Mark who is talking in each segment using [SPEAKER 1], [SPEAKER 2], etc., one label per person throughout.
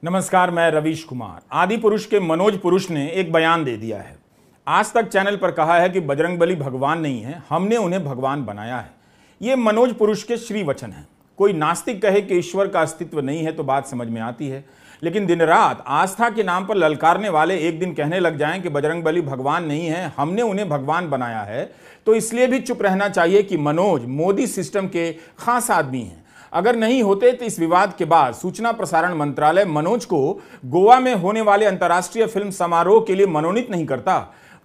[SPEAKER 1] नमस्कार, मैं रवीश कुमार। आदि पुरुष के मनोज पुरुष ने एक बयान दे दिया है। आज तक चैनल पर कहा है कि बजरंगबली भगवान नहीं है, हमने उन्हें भगवान बनाया है। ये मनोज पुरुष के श्री वचन है। कोई नास्तिक कहे कि ईश्वर का अस्तित्व नहीं है तो बात समझ में आती है, लेकिन दिन रात आस्था के नाम पर ललकारने वाले एक दिन कहने लग जाएं कि बजरंगबली भगवान नहीं है, हमने उन्हें भगवान बनाया है, तो इसलिए भी चुप रहना चाहिए कि मनोज मोदी सिस्टम के खास आदमी हैं। अगर नहीं होते तो इस विवाद के बाद सूचना प्रसारण मंत्रालय मनोज को गोवा में होने वाले अंतर्राष्ट्रीय फिल्म समारोह के लिए मनोनीत नहीं करता।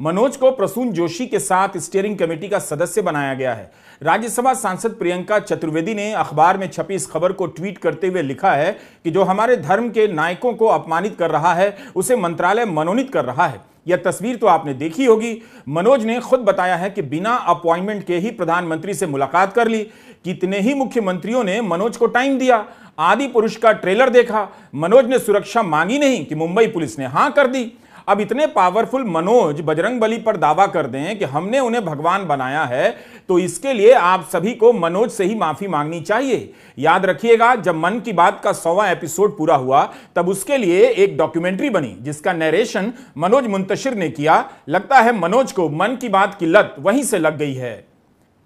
[SPEAKER 1] मनोज को प्रसून जोशी के साथ स्टीयरिंग कमेटी का सदस्य बनाया गया है। राज्यसभा सांसद प्रियंका चतुर्वेदी ने अखबार में छपी इस खबर को ट्वीट करते हुए लिखा है कि जो हमारे धर्म के नायकों को अपमानित कर रहा है उसे मंत्रालय मनोनीत कर रहा है। यह तस्वीर तो आपने देखी होगी। मनोज ने खुद बताया है कि बिना अपॉइंटमेंट के ही प्रधानमंत्री से मुलाकात कर ली। कितने ही मुख्यमंत्रियों ने मनोज को टाइम दिया। आदि पुरुष का ट्रेलर देखा, मनोज ने सुरक्षा मांगी नहीं कि मुंबई पुलिस ने हां कर दी। अब इतने पावरफुल मनोज बजरंगबली पर दावा कर दें कि हमने उन्हें भगवान बनाया है, तो इसके लिए आप सभी को मनोज से ही माफी मांगनी चाहिए। याद रखिएगा, जब मन की बात का 100वां एपिसोड पूरा हुआ तब उसके लिए एक डॉक्यूमेंट्री बनी जिसका नरेशन मनोज मुंतशिर ने किया। लगता है मनोज को मन की बात की लत वहीं से लग गई है।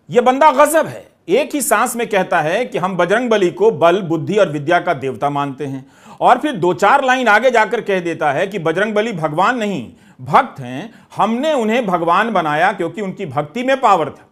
[SPEAKER 1] यह बंदा गजब है। एक ही सांस में कहता है कि हम बजरंगबली को बल, बुद्धि और विद्या का देवता मानते हैं, और फिर 2-4 लाइन आगे जाकर कह देता है कि बजरंगबली भगवान नहीं, भक्त हैं, हमने उन्हें भगवान बनाया क्योंकि उनकी भक्ति में पावर था।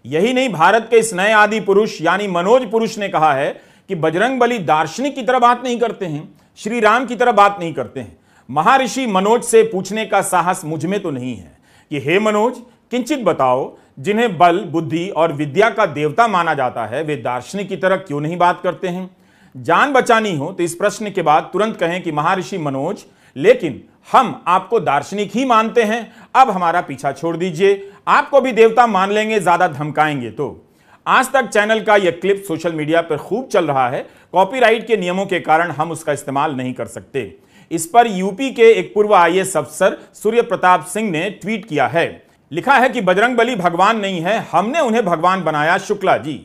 [SPEAKER 1] यही नहीं, भारत के इस नए आदि पुरुष यानी मनोज पुरुष ने कहा है कि बजरंगबली दार्शनिक की तरह बात नहीं करते हैं, श्री राम की तरह बात नहीं करते हैं। महर्षि मनोज से पूछने का साहस मुझ में तो नहीं है कि हे मनोज, किंचित बताओ, जिन्हें बल, बुद्धि और विद्या का देवता माना जाता है वे दार्शनिक की तरह क्यों नहीं बात करते हैं? जान बचानी हो तो इस प्रश्न के बाद तुरंत कहें कि महर्षि मनोज, लेकिन हम आपको दार्शनिक ही मानते हैं, अब हमारा पीछा छोड़ दीजिए, आपको भी देवता मान लेंगे ज्यादा धमकाएंगे तो। आज तक चैनल का यह क्लिप सोशल मीडिया पर खूब चल रहा है। कॉपीराइट के नियमों के कारण हम उसका इस्तेमाल नहीं कर सकते। इस पर यूपी के एक पूर्व IAS अफसर सूर्य प्रताप सिंह ने ट्वीट किया है। लिखा है कि बजरंगबली भगवान नहीं है, हमने उन्हें भगवान बनाया, शुक्ला जी।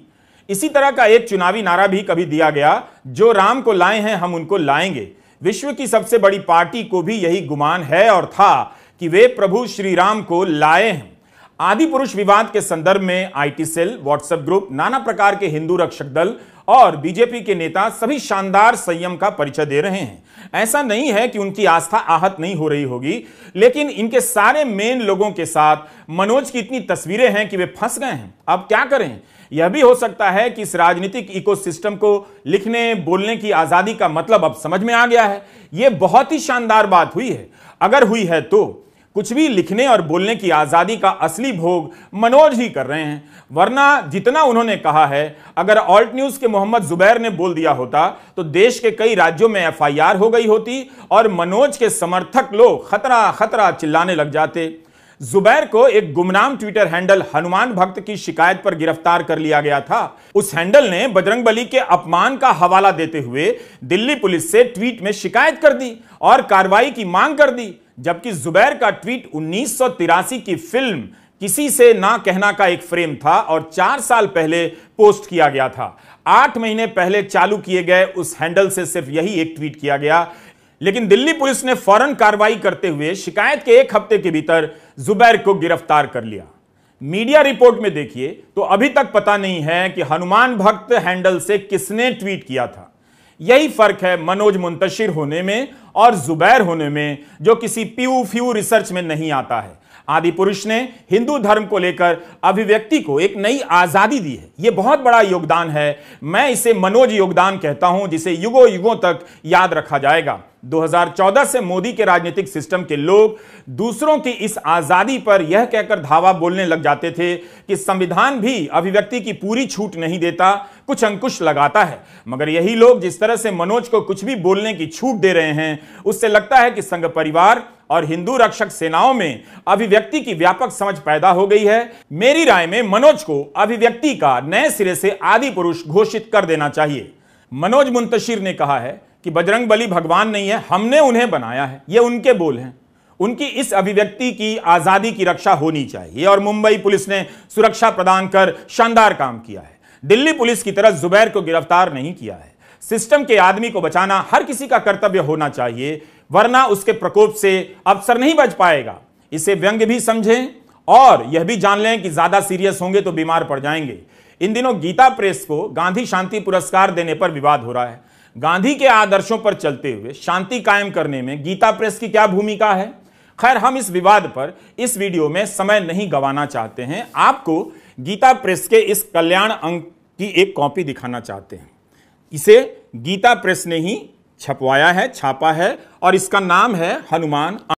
[SPEAKER 1] इसी तरह का एक चुनावी नारा भी कभी दिया गया, जो राम को लाए हैं हम उनको लाएंगे। विश्व की सबसे बड़ी पार्टी को भी यही गुमान है और था कि वे प्रभु श्री राम को लाए हैं। आदि पुरुष विवाद के संदर्भ में IT सेल, व्हाट्सएप ग्रुप, नाना प्रकार के हिंदू रक्षक दल और बीजेपी के नेता सभी शानदार संयम का परिचय दे रहे हैं। ऐसा नहीं है कि उनकी आस्था आहत नहीं हो रही होगी, लेकिन इनके सारे मेन लोगों के साथ मनोज की इतनी तस्वीरें हैं कि वे फंस गए हैं। अब क्या करें? यह भी हो सकता है कि इस राजनीतिक इकोसिस्टम को लिखने बोलने की आजादी का मतलब अब समझ में आ गया है। यह बहुत ही शानदार बात हुई है। अगर हुई है तो कुछ भी लिखने और बोलने की आजादी का असली भोग मनोज ही कर रहे हैं, वरना जितना उन्होंने कहा है, अगर ऑल्ट न्यूज के मोहम्मद जुबैर ने बोल दिया होता तो देश के कई राज्यों में FIR हो गई होती और मनोज के समर्थक लोग खतरा खतरा चिल्लाने लग जाते। जुबैर को एक गुमनाम ट्विटर हैंडल हनुमान भक्त की शिकायत पर गिरफ्तार कर लिया गया था। उस हैंडल ने बजरंगबली के अपमान का हवाला देते हुए दिल्ली पुलिस से ट्वीट में शिकायत कर दी और कार्रवाई की मांग कर दी, जबकि जुबैर का ट्वीट 1983 की फिल्म किसी से ना कहना का एक फ्रेम था और 4 साल पहले पोस्ट किया गया था। 8 महीने पहले चालू किए गए उस हैंडल से सिर्फ यही एक ट्वीट किया गया, लेकिन दिल्ली पुलिस ने फौरन कार्रवाई करते हुए शिकायत के 1 हफ्ते के भीतर जुबैर को गिरफ्तार कर लिया। मीडिया रिपोर्ट में देखिए तो अभी तक पता नहीं है कि हनुमान भक्त हैंडल से किसने ट्वीट किया था। यही फर्क है मनोज मुंतशिर होने में और जुबैर होने में, जो किसी प्यू फ्यू रिसर्च में नहीं आता है। आदि पुरुष ने हिंदू धर्म को लेकर अभिव्यक्ति को एक नई आजादी दी है। यह बहुत बड़ा योगदान है। मैं इसे मनोज योगदान कहता हूं, जिसे युगों युगों तक याद रखा जाएगा। 2014 से मोदी के राजनीतिक सिस्टम के लोग दूसरों की इस आजादी पर यह कहकर धावा बोलने लग जाते थे कि संविधान भी अभिव्यक्ति की पूरी छूट नहीं देता, कुछ अंकुश लगाता है। मगर यही लोग जिस तरह से मनोज को कुछ भी बोलने की छूट दे रहे हैं, उससे लगता है कि संघ परिवार और हिंदू रक्षक सेनाओं में अभिव्यक्ति की व्यापक समझ पैदा हो गई है। मेरी राय में मनोज को अभिव्यक्ति का नए सिरे से आदि पुरुष घोषित कर देना चाहिए। मनोज मुंतशिर ने कहा है कि बजरंगबली भगवान नहीं है, हमने उन्हें बनाया है। ये उनके बोल हैं। उनकी इस अभिव्यक्ति की आजादी की रक्षा होनी चाहिए और मुंबई पुलिस ने सुरक्षा प्रदान कर शानदार काम किया है। दिल्ली पुलिस की तरह जुबैर को गिरफ्तार नहीं किया है। सिस्टम के आदमी को बचाना हर किसी का कर्तव्य होना चाहिए, वरना उसके प्रकोप से अफसर नहीं बच पाएगा। इसे व्यंग्य भी समझें और यह भी जान लें कि ज्यादा सीरियस होंगे तो बीमार पड़ जाएंगे। इन दिनों गीता प्रेस को गांधी शांति पुरस्कार देने पर विवाद हो रहा है। गांधी के आदर्शों पर चलते हुए शांति कायम करने में गीता प्रेस की क्या भूमिका है? खैर, हम इस विवाद पर इस वीडियो में समय नहीं गंवाना चाहते हैं। आपको गीता प्रेस के इस कल्याण अंक की एक कॉपी दिखाना चाहते हैं। इसे गीता प्रेस ने ही छपवाया है, छापा है, और इसका नाम है हनुमान।